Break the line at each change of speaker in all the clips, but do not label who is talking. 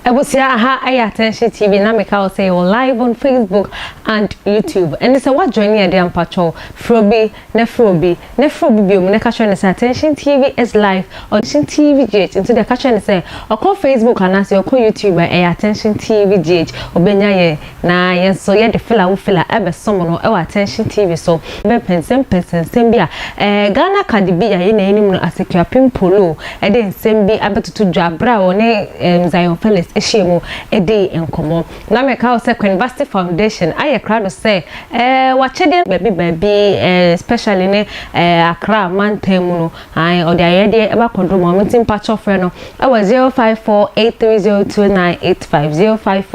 Aha, I attention TV. Now make I say we're live on Facebook and YouTube. And it's a what joining a damn patrol. Tr0uble, Tr0uble. Me catch and say attention TV is live on attention TV GH. Into the catch and say or call Facebook and say or call YouTube and attention TV GH. Obenya ye na ye so ye the fella who fella ebe someone or attention TV so be person sembia. Ghana Kadibia ye na enimu asecure pimpolo. Then sembi abetutu jabra one Zion Felix. Eshimo edi enkomo na me ka say University Foundation aye crowd say wachede baby especially ne Accra mantem no ai odi ayede e ba kodro mo meeting patch of no e was 0548302985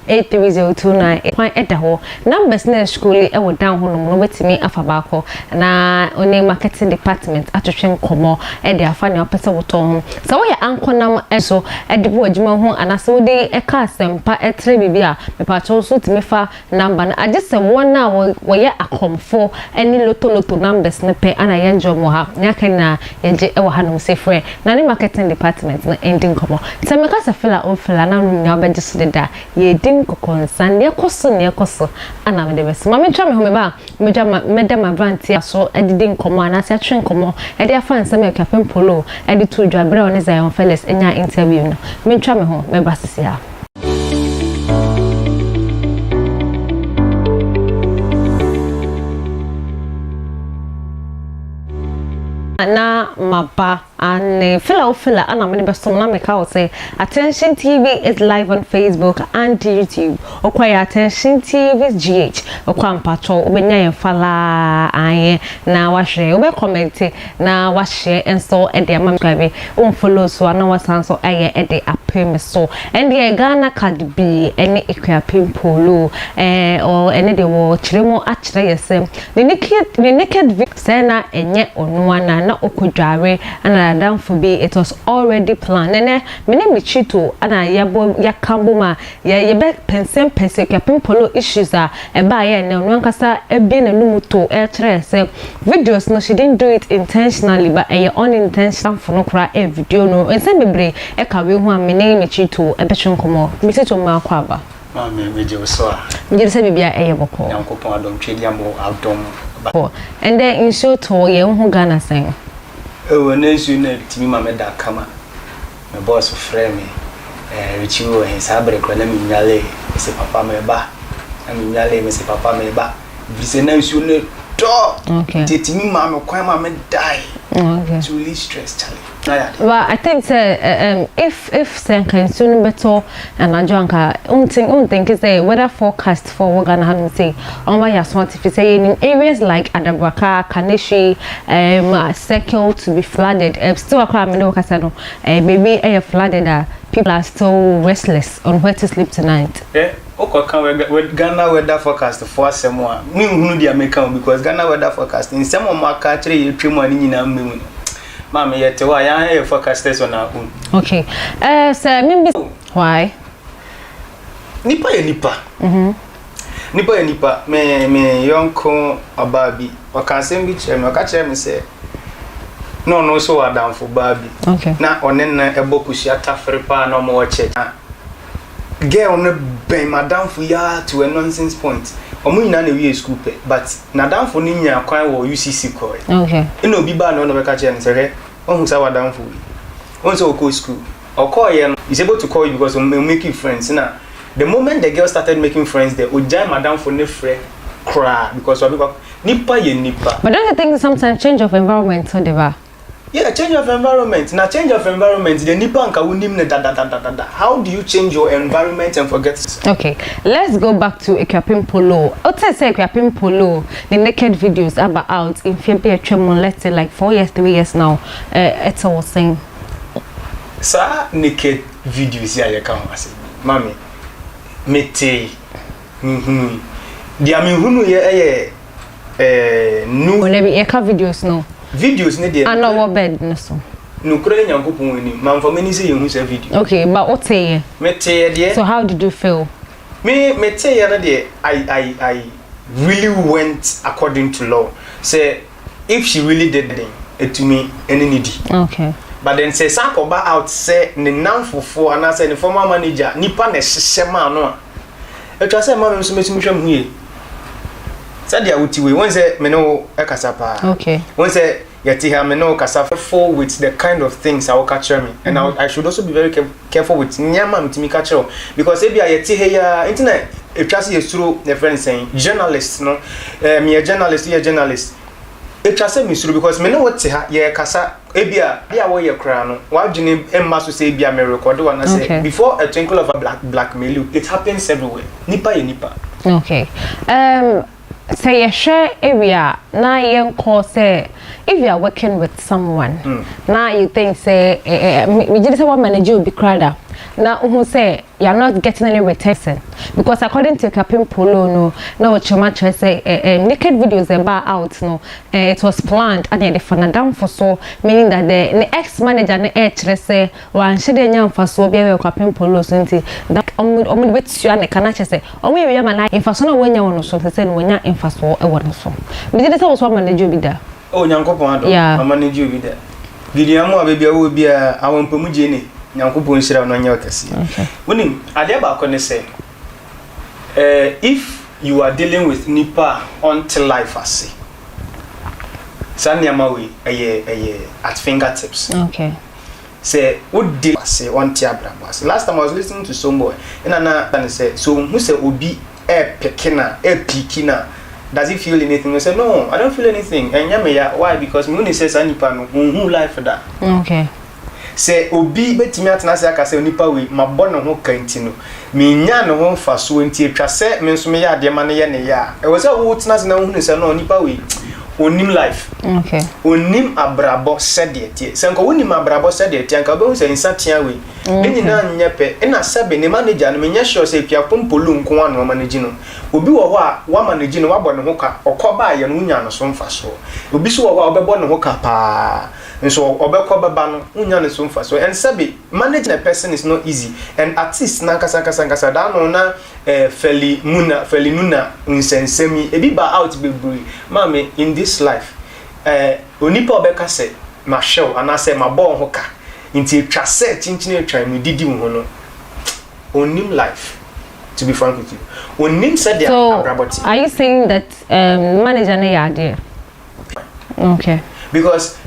0548302985 kwan eda ho numbers na school e wo down ho no betimi afaba ko na oni marketing department atwetwe nkomo e de afa ne opese woto ho so wo ya ankonam eso e de bo adwuma ho anase wo de e ka sempa e tre bibia me patcho so timifa number na agese won na wo ye akomfo eni loto numbers ne pe ana ye njomo ha nyaka na ye e wo ha no se frɛ na ne marketing department na ending komo se me ka se fela o fela na no nya obeje so de da ye din kokonsan ne koso ana me de bes ma me twa me ho me ba me dwa me da ma vantia so edidin komo ana se atwen komo e de afa nsem e kapem polo e de to dwa bra one Zion Felix enya interview no me twa me ho me ba sisi ha na mapa and fella and I'm be some na make out say attention TV is live on Facebook and YouTube. Okwaya attention TV GH okwa mpacho obenya yen fala aye na wa share obe comment na wa share and so e dey am subscribe follow so na wa san so aye e dey apem so and the Ghana Kadibia any equiapim polo or any dey wo chiremo akire yesem the naked say na enye onu na okudware and down for be it was already planned and me chito ana yabo yakambo ma ye be pense kapim polo issues are e ba ye na no nkasa e bi na numuto e kire se videos no she didn't do it intentionally but unintentional for no kra e video no ense bebre e ka we hu me chito e be twonkomo me chito ma kwa aba
ma me je so a
me se bibia e ye boko
yankopon adom twedi ambo adom
and then in show to ye hu Ghana sen
when you know to me, my kama, my boss frame me, which you were his sabre, let me yale, say papa me ba, and me yale, say papa me ba. This is nice, you know,
okay.
To me, mamma, quite mamma die.
Okay.
It's really stress, Charlie.
Well, I think if Senka soon better and I junka, think is the weather forecast for what Ghana have say on my smart if you say in areas like Adabraka, Kaneshi, Circle to be flooded. Still a crime in Casano, maybe air flooded. People are still restless on where to sleep tonight.
Yeah. Okay, with Ghana weather forecast for someone. Me who the American because Ghana weather forecast in some of my country you trim money in a minute. Mama, yet why I have forecasters on our own.
Okay. Sir, maybe why?
Nipa. Nipa. Me young con or Barbie. Or can send me chair, or catch him say. No, so I down for Barbie.
Okay.
Now on then a book push ya tafripa no more check. Girl on a ben madam for ya to a nonsense point. Omu ina na we school pe but na down for ninya kwan wo UCC ko.
Okay.
Ina obi ba na no be catch and say ohun sa wa down for we. Ohun so go school. Or call you is able to call you because we make you friends now. The moment the girl started making friends there, Ojai madam for ne friend cry because nipa ye nipa.
But don't you think sometimes change of environment so deva?
Yeah, change of environment. Now change of environment, the nipa anka wunim ne da. How do you change your environment and forget?
Okay, let's go back to equiapim polo. Ote say equiapim polo, the naked videos about out in February, let's say like 4 years, 3 years now. It's all saying.
Sa naked videos here you come say, Mommy, mete. Dia mi hunu ye
no. Maybe eka videos no.
Videos ne dey.
I know what bed no so.
No kure nyankopon ani. Man for many say you say video.
Okay, but what say?
Mete dey.
So how did you feel?
Mete ye na dey I really went according to law. Say if she really did it to me any needy.
Okay.
but then say sakoba out say ne nanfofo and say ne former manager nipa na hyehye no a etwa say ma me so metumi hwam huye said dia wuti we won say me no ekasa pa
okay
won say yeti ha me no kasa for with the kind of things I will capture me and I should also be very careful with nyama metumi capture because e bia yeti he ya internet etwa say yesuro the friend saying journalist no me a journalist etwa say me suro because me no wote ha ye kasa e bia wo ye kra no wa dwene emma so say bia me record one say before a twinkle of a blackmail it happens everywhere nipa ye nipa
okay say a share area na yen call say if you are working with someone now you think say we just say one manager will be crowded now who say you are not getting any retention because according to Captain Polo no now what you match say naked videos about out no it was planned and the fana down for so meaning that the ex manager na say one should nyam for so be Captain Polo so that omo bet you and can say omo we man in for so no wanya wono so say no wanya in for so e wono so we just say was one manager be there
oh nyankopon ado manager be there gidiamu abebia wo bia awonpamu je ni nyankopon shira no nya okasi woni ade ba ko ne say if you are dealing with nipa until life ase sanyama we at fingertips
okay
say what deal say on tiabrabo last time I was listening to somebody and say so who say obi pikina does he feel anything? I said no, I don't feel anything. And why? Because me only says nipa no who life for that.
Okay.
Say obi betimi atena say aka say nipa we mabɔ no ho kanti no me nya no ho fa so nti atwa say me nso me ya de ma ne ye ne ya e wo say wo tena se na hu ne say no nipa we onim life.
Okay.
Onim abrabo sede tie. Se nko wonim abrabo sede tie nka be say nsatia we. Ne nyina nyepe e na sabe ne manager no me nya sure say pia pompolu nko anu manage no. Obi wo ho a wa manage no wa bɔ ne ho ka okoba ye no nya no so mfa so. Obi so wo ho a obɛbɔ ne ho ka pa. So obekwa baba no unya ne so mfa so and sabi managing a person is not easy and artist na kasa da no na feli nuna nsensemi ebi ba out bebree mama in this life onipa obeka say ma show and I say ma bon ho ka nti twa say chinchini atwa mu didi ho no onim life to be frank with you onim said their abraboti.
Are you saying that manager na ya there? Okay,
because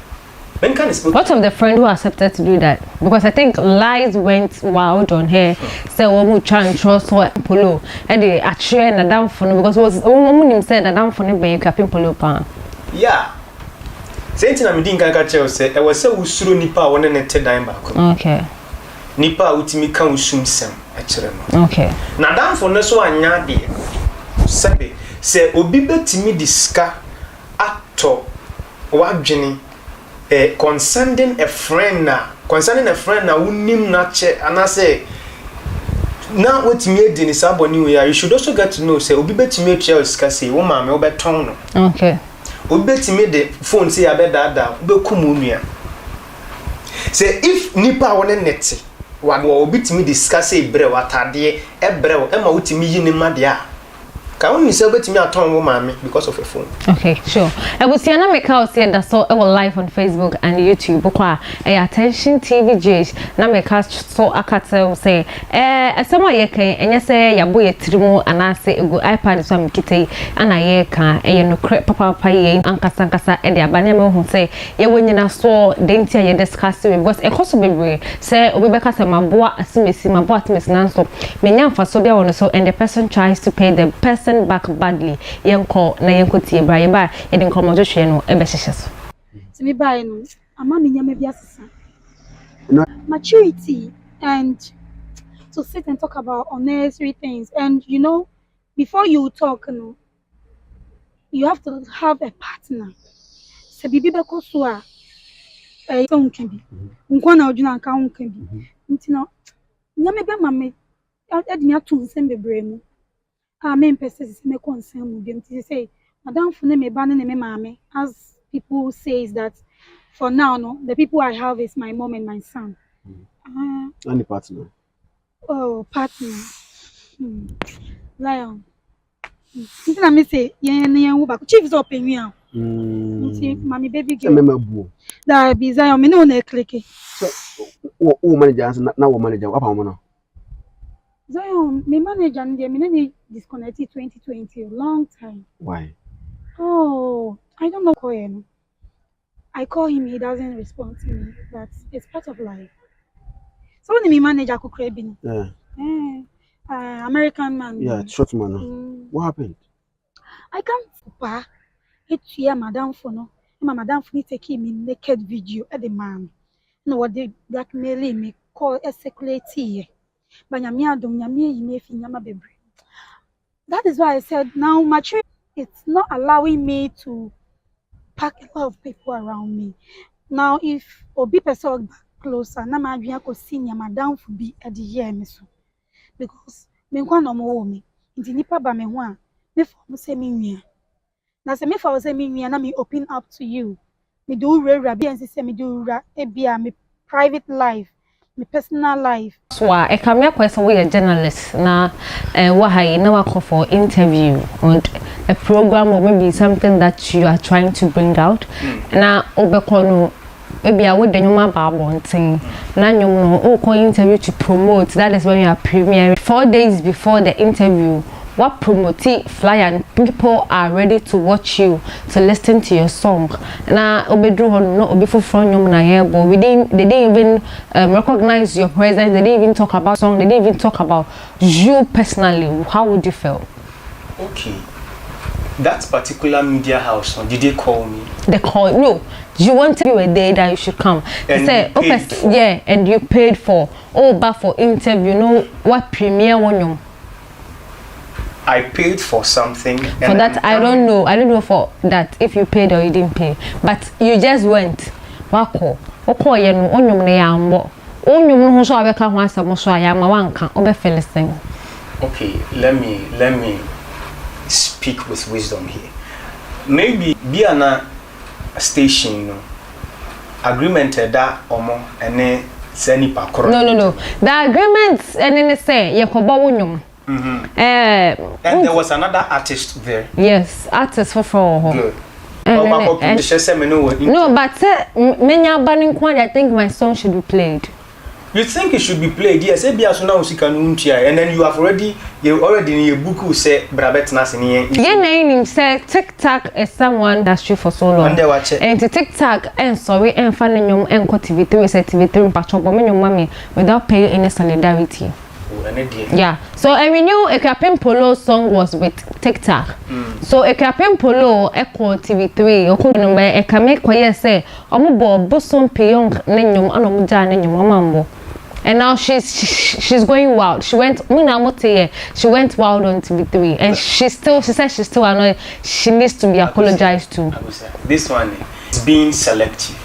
what of the friend who accepted to do that? Because I think lies went wild on her. Say we try and trust what polo and they actually and down for because was woman said that down for no be Captain Polo pan.
Yeah. Say na me din kan ka tell say e was say usuro nipa won na te dan ba ko.
Okay.
Nipa utimi kan usum sem e kire no.
Okay.
Na dan for no so anya de. Say obi betimi diska ato wadwene concerning a friend na unim na che anase na wetimi edi ni saboni we you should also get to know say obi betimi Chelsea ka say wo ma me obeton no.
Okay.
Obi betimi de phone say abedada obekum nua. Say if nipa won neti wa obi timi discuss say bre watade ebre e ma wotimi yi ni made a ka won ni say obetimi aton wo ma me because of a phone.
Okay, sure. I will see an America say that so I will live on Facebook and YouTube. Bokwa attention TV J na make so akata say asema ye kan enye say ya boye Tr0uble anase ego iPad so am kitei ana ye kan no papa ye ankasa e de abane me hu say ye wonyina so denti ye discuss because e koso bebre say obi beka say maboa asimesi nanso menya mfa so bia wono so and the person tries to pay the person back badly yenko na yenko tie bra ye ba e de nkomo hwe no e be hyehye so
timi bae no ama me nyame bia sesa maturity and to sit and talk about unnecessary things and you know before you talk you have to have a partner se bibi be ko so a so nka bi nko na odwuna nka nka bi nti no nyame bia mame edi me ato nsem bebre mu men person me concern mu dem ti say madam for me ba ne me mame as people says that for now no the people I have is my mom and my son.
Any partner?
Oh, partner. Lion. Nti na me say yen wo ba chief is open here. See, mommy baby
Say
girl.
me bu.
That be Zion, me no click.
So o manager na wo manager apa mo no.
Zion, me manager and me no disconnected 2020 a long time.
Why?
Oh, I don't know Koyen. I call him, he doesn't respond to me. But it's part of life. So when me manager could crave in.
Yeah.
American man.
Yeah, short man. No. What happened?
I can't pa. It's here, madam for no. My madam for me taking me naked video at the man. No, what they blackmailing me call a security. But that is why I said now maturity it's not allowing me to pack a lot of people around me. Now if Obi person closer, na my dream could see madam for be at the year me so because me kwa no mo me. Inti nipa ba me ho a me for say me nua. Na say me for say me nua na me open up to you. Me do rare be and say me do ebia me private life. My personal life.
So, I come here question we a journalist na why now call for interview on a program or maybe something that you are trying to bring out. Na obekono maybe I would the nyoma ba thing. Na nyom no call interview to promote. That is when you are premiering 4 days before the interview. What promote flyer and people are ready to watch you to listen to your song. Na obedru hon no obi foforo nyom na here but they didn't even recognize your presence. They didn't even talk about song. They didn't even talk about you personally. How would you feel?
Okay. That particular media house, did they call me?
They call no. You want to be a day that you should come.
And
say, yeah, and you paid for but for interview. You know what premiere one you.
I paid for something.
For that, I don't know. I don't know for that if you paid or you didn't pay. But you just went. Wako. Oko ye no onyum ne yambo. Onyum no so abeka ho asem so ayama wanka obe felicing.
Okay, let me speak with wisdom here. Maybe be a station no agreement that omo ene seni pakro.
No. The agreement ene say ye kobo wonyum.
And there was another artist there.
Yes, artist for
good.
No, but I think my song should be played.
You think it should be played? Yes, and then you have already in your book who say Brabet Nasini.
Yeah, name say TikTok is someone that's true for so long. And to TikTok and sorry and finding your TV3 say TV3 patrol mommy without paying any solidarity. Yeah, so I knew a Captain Polo song was with TikTok. So a Captain Polo echo TV3 or could number a can quiet say Omubo Bosom Pyong Nenum Anomuja Nenum Mambo. And now she's going wild. She went she went wild on TV3 and she said she's still annoyed. She needs to be apologized to.
This one is being selective.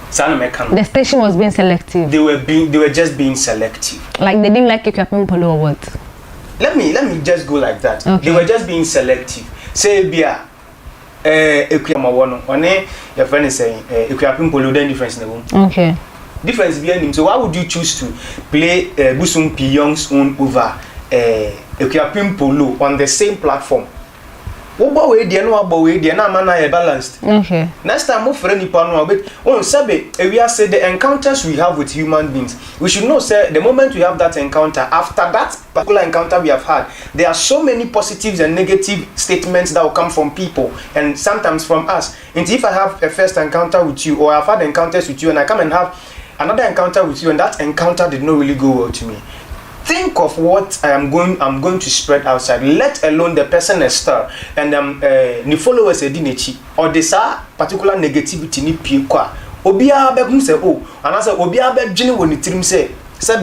The station was being selective.
They were just being selective.
Like they didn't like Captain Polo or what?
Let me just go like that. Okay. They were just being selective. Say Bia your friend is saying Captain Polo then difference in the room.
Okay.
Difference behind him. So why would you choose to play Busum Pyong's own over Captain Polo on the same platform? What way they know about way they na man balanced.
Okay.
Next time mo friend nipa no but on sabe we are say the encounters we have with human beings. We should know say the moment we have that encounter, after that particular encounter we have had, there are so many positives and negative statements that will come from people and sometimes from us. And if I have a first encounter with you or I've had encounters with you and I come and have another encounter with you and that encounter did not really go well to me, think of what I'm going to spread outside, let alone the person a star and the followers a dinechi or this particular negativity ni piqua obia be say oh and I say obia be dwene woni tirim say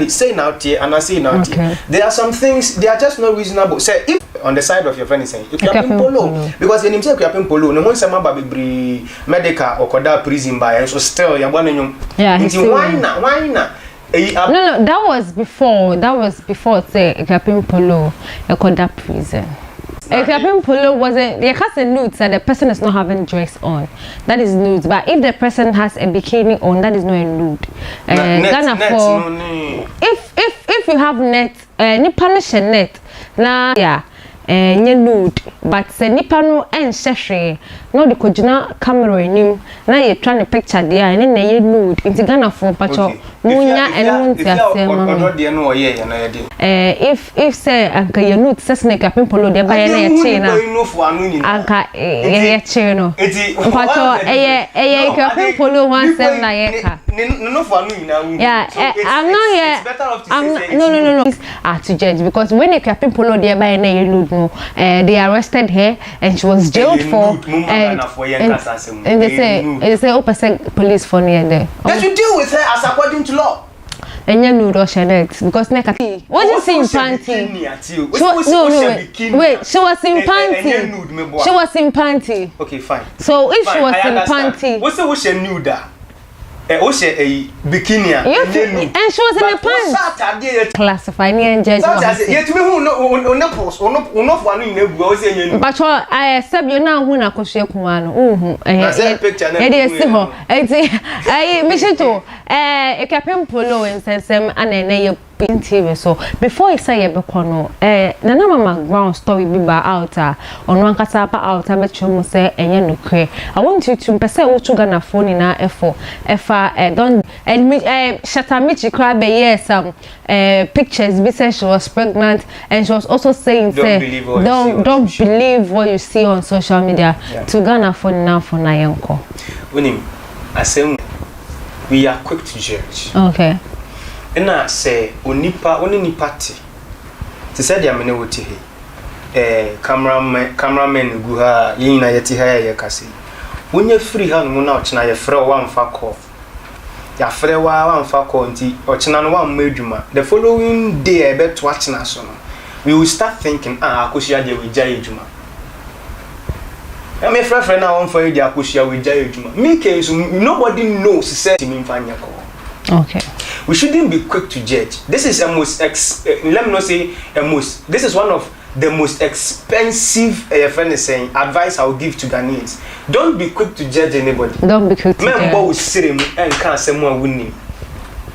say now here and I say now here. There are some things they are just not reasonable. Say if on the side of your friend is saying if you are polo because in himself you are polo no one say ma ba be medical or koda prison by so still you want why not
No, that was before say Captain Polo a conda prison. A Captain Polo wasn't there has a nude that the person is not having dress on. That is nude. But if the person has a bikini on, that is not a nude. If you have net, ni punish a net. Na yeah. Nude but se nipa no enhye no de kojina camera enim na ye try ne picture dey ene na ye nude inti Ghana for pacho munya enu nti asem if say anka ye nude se ne kapin polo de ba ye na ye che na anka ye che no pacho eye kapin polo wan sem na ye ka yeah I'm not here no to judge because when a captain polo there by na nude no they arrested her and she was jailed for and they say 0% police for near there.
That you deal with her as according to law.
And you know Russianette because neka wasn't in panty. Wait, she was in panty. She was in panty.
Okay, fine.
So if she was in panty,
what's the nude? A bikini and
she was in a pants. Classify me and judge.
Yet me who no post or no one in the go say.
But I accept you now when I could share Kumano. It is simple. I mission to a captain polo and send them and a TV. So before I say a becono, Nana Mama ground story be by outer on one casapa outer, but you must say and you know, I want you to perceive what you gonna phone in our effort. Don't admit Shatamichi cried by yes pictures because she was pregnant and she was also saying don't believe what you see on social media to Ghana phone now for Nayanko.
Winning, I say we are quick to judge.
Okay.
And I say only party. To say the amene wote he. Cameraman guha yina yeti haya yakasi. When you free hand muna ochina ye frɛ one fuck off. Ya frɛ one fuck on nti ochina no one medjuma. The following day I bet watch na so no. We will start thinking akosia de we jai ejuma. I me frɛ na one for you de akosia we jai ejuma. Me case nobody knows say me mfanya ko.
Okay.
We shouldn't be quick to judge. This is a most let me not say a most. This is one of the most expensive friend is saying advice I will give to Ghanaians. Don't be quick to judge anybody.
Don't be quick to judge.
Member will say and can't say more winning.